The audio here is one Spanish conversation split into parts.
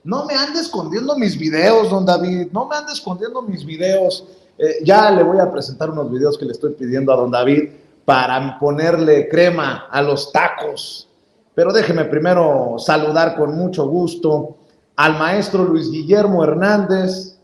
No me ande escondiendo mis videos, don David, no me ande escondiendo mis videos. Ya le voy a presentar unos videos que le estoy pidiendo a don David para ponerle crema a los tacos. Pero déjeme primero saludar con mucho gusto al maestro Luis Guillermo Hernández,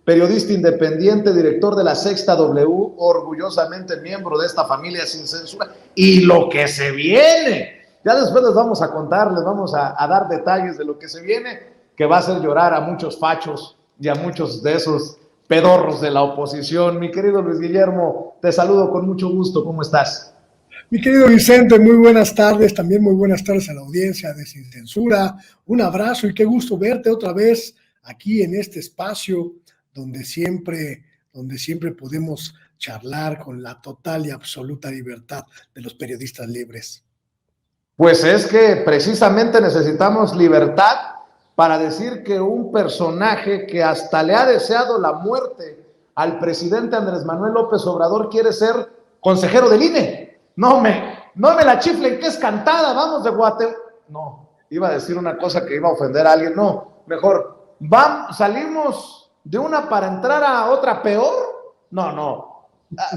periodista independiente, director de La Sexta W, orgullosamente miembro de esta familia sin censura, y lo que se viene. Ya después les vamos a contar, les vamos a dar detalles de lo que se viene, que va a hacer llorar a muchos fachos y a muchos de esos pedorros de la oposición. Mi querido Luis Guillermo, te saludo con mucho gusto, ¿cómo estás? Mi querido Vicente, muy buenas tardes, también muy buenas tardes a la audiencia de Sin Censura. Un abrazo y qué gusto verte otra vez aquí en este espacio donde siempre podemos charlar con la total y absoluta libertad de los periodistas libres. Pues es que precisamente necesitamos libertad para decir que un personaje que hasta le ha deseado la muerte al presidente Andrés Manuel López Obrador quiere ser consejero del INE. No me la chiflen, que es cantada, vamos de Guatemala. No, iba a decir una cosa que iba a ofender a alguien. No, mejor, salimos de una para entrar a otra peor. No,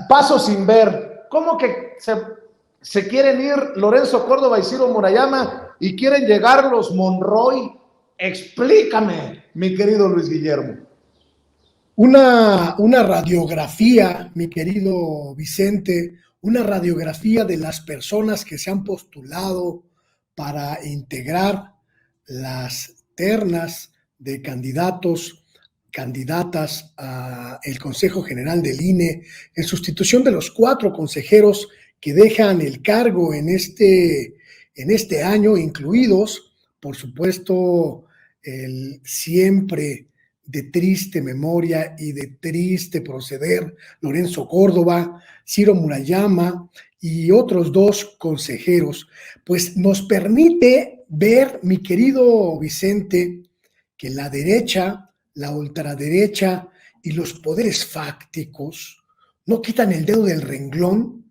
paso sin ver. ¿Cómo que se quieren ir Lorenzo Córdoba y Ciro Murayama y quieren llegar los Monroy? Explícame, mi querido Luis Guillermo. Una radiografía, mi querido Vicente, una radiografía de las personas que se han postulado para integrar las ternas de candidatas al Consejo General del INE, en sustitución de los 4 consejeros que dejan el cargo en este año, incluidos, por supuesto, el siempre de triste memoria y de triste proceder Lorenzo Córdoba, Ciro Murayama y otros 2 consejeros, pues nos permite ver, mi querido Vicente, que la derecha, la ultraderecha y los poderes fácticos no quitan el dedo del renglón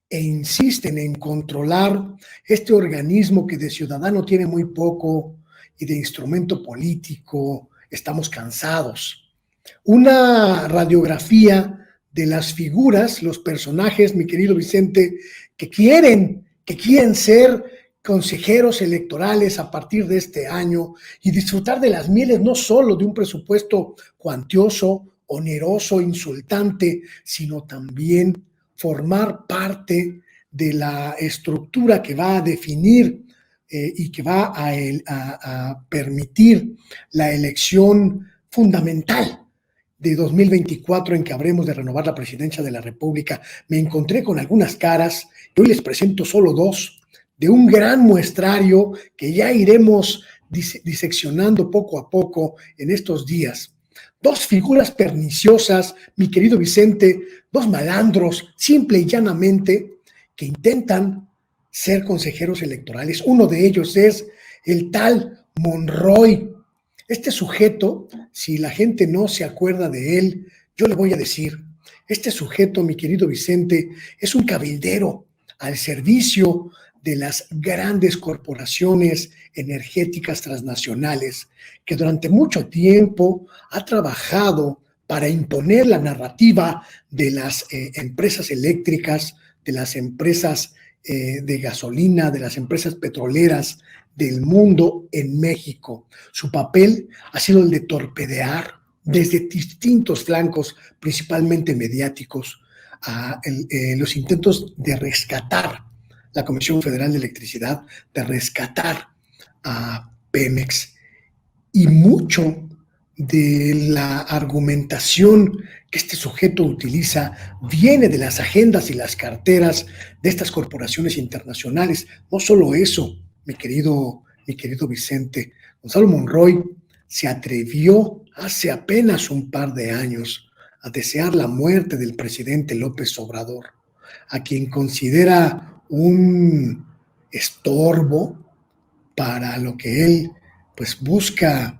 e insisten en controlar este organismo que de ciudadano tiene muy poco y de instrumento político estamos cansados. Una radiografía de las figuras, los personajes, mi querido Vicente, que quieren ser consejeros electorales a partir de este año y disfrutar de las mieles no solo de un presupuesto cuantioso, oneroso, insultante, sino también formar parte de la estructura que va a definir y que va a permitir la elección fundamental de 2024 en que habremos de renovar la presidencia de la República. Me encontré con algunas caras y hoy les presento solo 2 de un gran muestrario que ya iremos diseccionando poco a poco en estos días. 2 figuras perniciosas, mi querido Vicente, 2 malandros, simple y llanamente, que intentan ser consejeros electorales. Uno de ellos es el tal Monroy. Este sujeto, si la gente no se acuerda de él, yo le voy a decir, este sujeto, mi querido Vicente, es un cabildero al servicio de las grandes corporaciones energéticas transnacionales que durante mucho tiempo ha trabajado para imponer la narrativa de las empresas eléctricas, de las empresas de gasolina, de las empresas petroleras del mundo en México. Su papel ha sido el de torpedear desde distintos flancos, principalmente mediáticos, los intentos de rescatar la Comisión Federal de Electricidad, de rescatar a Pemex. Y mucho de la argumentación que este sujeto utiliza viene de las agendas y las carteras de estas corporaciones internacionales. No solo eso, mi querido Vicente, Gonzalo Monroy se atrevió hace apenas un par de años a desear la muerte del presidente López Obrador, a quien considera un estorbo para lo que él pues busca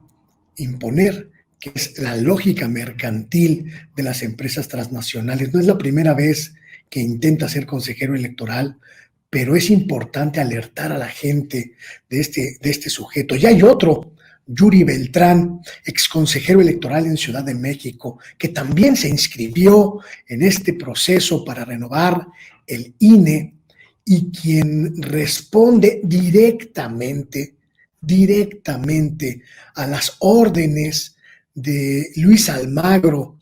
imponer, que es la lógica mercantil de las empresas transnacionales. No es la primera vez que intenta ser consejero electoral, pero es importante alertar a la gente de este sujeto. Y hay otro Yuri Beltrán, exconsejero electoral en Ciudad de México, que también se inscribió en este proceso para renovar el INE y quien responde directamente a las órdenes de Luis Almagro,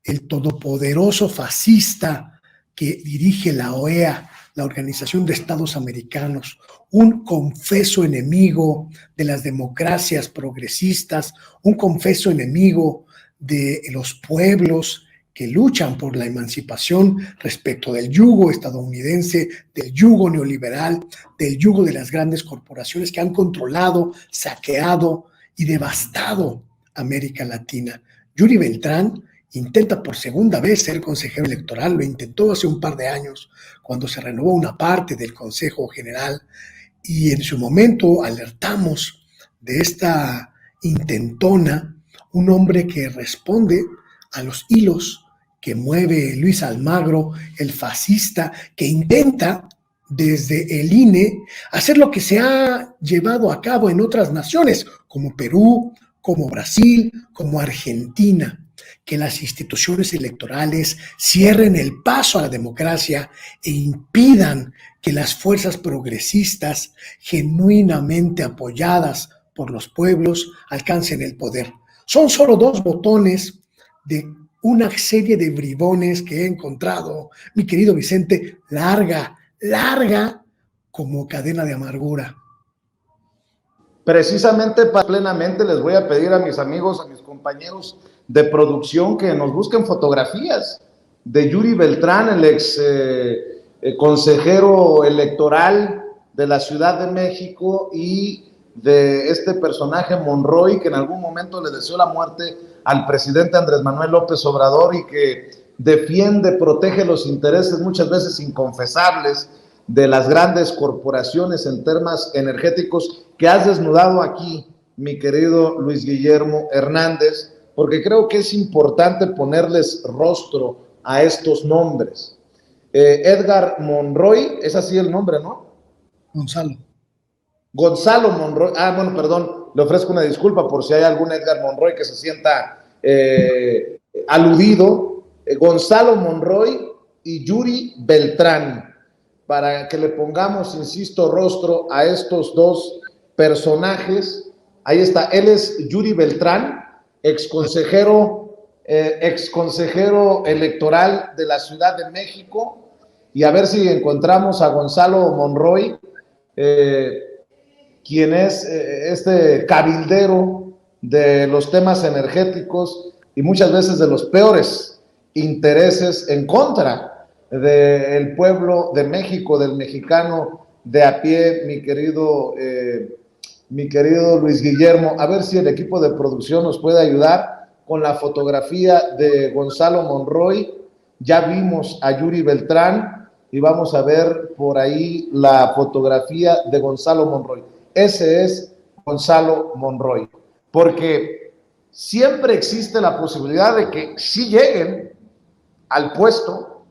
el todopoderoso fascista que dirige la OEA, la Organización de Estados Americanos, un confeso enemigo de las democracias progresistas, un confeso enemigo de los pueblos que luchan por la emancipación respecto del yugo estadounidense, del yugo neoliberal, del yugo de las grandes corporaciones que han controlado, saqueado y devastado América Latina. Yuri Beltrán intenta por segunda vez ser consejero electoral, lo intentó hace un par de años cuando se renovó una parte del Consejo General y en su momento alertamos de esta intentona, un hombre que responde a los hilos que mueve Luis Almagro, el fascista, que intenta desde el INE hacer lo que se ha llevado a cabo en otras naciones, como Perú, como Brasil, como Argentina, que las instituciones electorales cierren el paso a la democracia e impidan que las fuerzas progresistas, genuinamente apoyadas por los pueblos, alcancen el poder. Son solo 2 botones de una serie de bribones que he encontrado, mi querido Vicente, larga como cadena de amargura. Precisamente, plenamente les voy a pedir a mis amigos, a mis compañeros de producción que nos busquen fotografías de Yuri Beltrán, el ex consejero electoral de la Ciudad de México, y de este personaje Monroy, que en algún momento le deseó la muerte al presidente Andrés Manuel López Obrador y que defiende, protege los intereses muchas veces inconfesables de las grandes corporaciones en temas energéticos, que has desnudado aquí, mi querido Luis Guillermo Hernández, porque creo que es importante ponerles rostro a estos nombres. Edgar Monroy, es así el nombre, ¿no? Gonzalo Monroy, bueno, perdón, le ofrezco una disculpa por si hay algún Edgar Monroy que se sienta aludido. Gonzalo Monroy y Yuri Beltrán, para que le pongamos, insisto, rostro a estos 2 personajes. Ahí está, él es Yuri Beltrán, exconsejero electoral de la Ciudad de México, y a ver si encontramos a Gonzalo Monroy, quien es este cabildero de los temas energéticos y muchas veces de los peores intereses en contra del pueblo de México, del mexicano de a pie, mi querido Luis Guillermo. A ver si el equipo de producción nos puede ayudar con la fotografía de Gonzalo Monroy. Ya vimos a Yuri Beltrán y vamos a ver por ahí la fotografía de Gonzalo Monroy. Ese es Gonzalo Monroy, porque siempre existe la posibilidad de que sí lleguen al puesto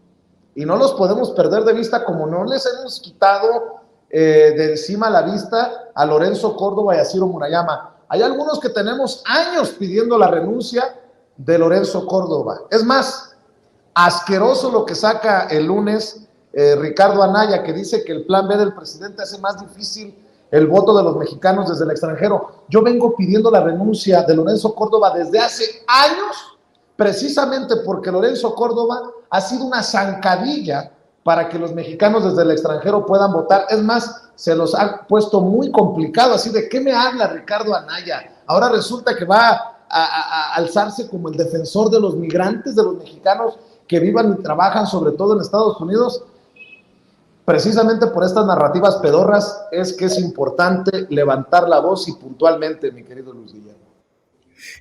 y no los podemos perder de vista, como no les hemos quitado de encima la vista a Lorenzo Córdoba y a Ciro Murayama. Hay algunos que tenemos años pidiendo la renuncia de Lorenzo Córdoba. Es más, asqueroso lo que saca el lunes Ricardo Anaya, que dice que el plan B del presidente hace más difícil el voto de los mexicanos desde el extranjero. Yo vengo pidiendo la renuncia de Lorenzo Córdoba desde hace años, precisamente porque Lorenzo Córdoba ha sido una zancadilla para que los mexicanos desde el extranjero puedan votar. Es más, se los ha puesto muy complicado, así de ¿qué me habla Ricardo Anaya? Ahora resulta que va a alzarse como el defensor de los migrantes, de los mexicanos que vivan y trabajan sobre todo en Estados Unidos. Precisamente por estas narrativas pedorras es que es importante levantar la voz y puntualmente, mi querido Luis Guillermo.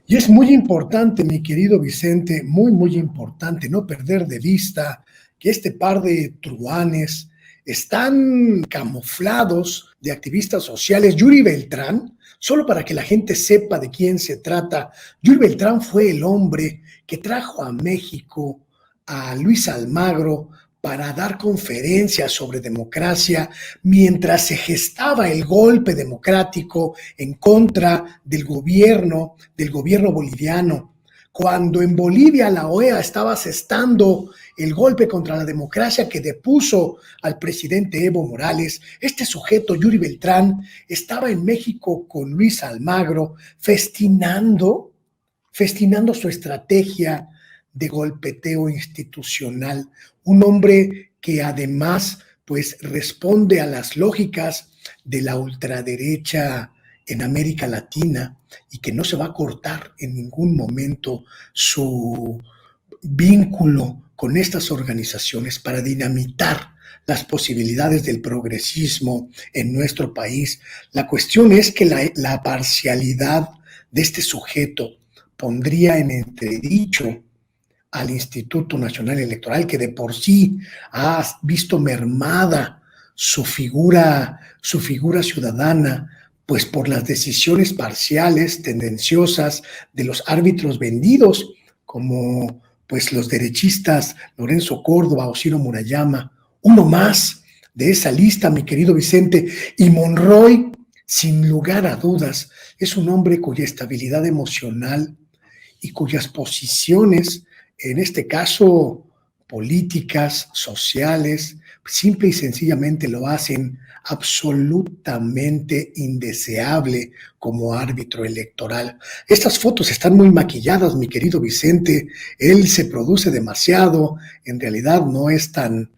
Y es muy importante, mi querido Vicente, muy importante no perder de vista que este par de truanes están camuflados de activistas sociales. Yuri Beltrán, solo para que la gente sepa de quién se trata, Yuri Beltrán fue el hombre que trajo a México a Luis Almagro para dar conferencias sobre democracia mientras se gestaba el golpe democrático en contra del gobierno boliviano. Cuando en Bolivia la OEA estaba asestando el golpe contra la democracia que depuso al presidente Evo Morales, este sujeto, Yuri Beltrán, estaba en México con Luis Almagro festinando su estrategia de golpeteo institucional. Un hombre que además pues responde a las lógicas de la ultraderecha en América Latina y que no se va a cortar en ningún momento su vínculo con estas organizaciones para dinamitar las posibilidades del progresismo en nuestro país. La cuestión es que la parcialidad de este sujeto pondría en entredicho al Instituto Nacional Electoral, que de por sí ha visto mermada su figura ciudadana, pues por las decisiones parciales, tendenciosas de los árbitros vendidos, como pues los derechistas Lorenzo Córdoba o Ciro Murayama. Uno más de esa lista, mi querido Vicente. Y Monroy, sin lugar a dudas, es un hombre cuya estabilidad emocional y cuyas posiciones, en este caso políticas, sociales, simple y sencillamente lo hacen absolutamente indeseable como árbitro electoral. Estas fotos están muy maquilladas, mi querido Vicente. Él se produce demasiado. En realidad no es tan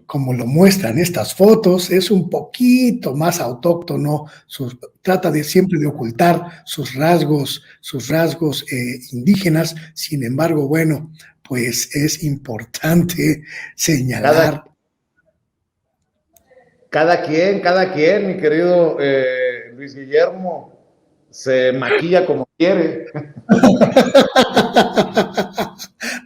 como lo muestran estas fotos, es un poquito más autóctono, trata de siempre de ocultar sus rasgos indígenas. Sin embargo, bueno, pues es importante señalar. Cada quien, mi querido Luis Guillermo, se maquilla como quiere.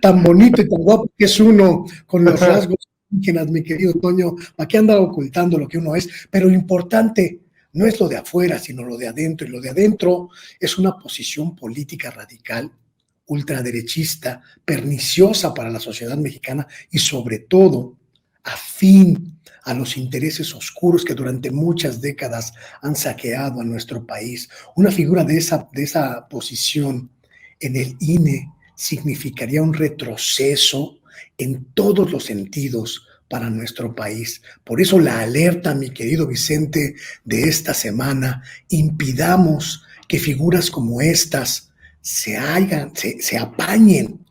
Tan bonito y tan guapo que es uno con los rasgos indígenas, mi querido Toño. ¿Para qué andar ocultando lo que uno es? Pero lo importante no es lo de afuera, sino lo de adentro. Y lo de adentro es una posición política radical, ultraderechista, perniciosa para la sociedad mexicana y sobre todo afín a los intereses oscuros que durante muchas décadas han saqueado a nuestro país. Una figura de esa posición en el INE significaría un retroceso en todos los sentidos para nuestro país. Por eso la alerta, mi querido Vicente, de esta semana: impidamos que figuras como estas se apañen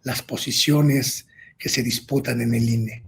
las posiciones que se disputan en el INE.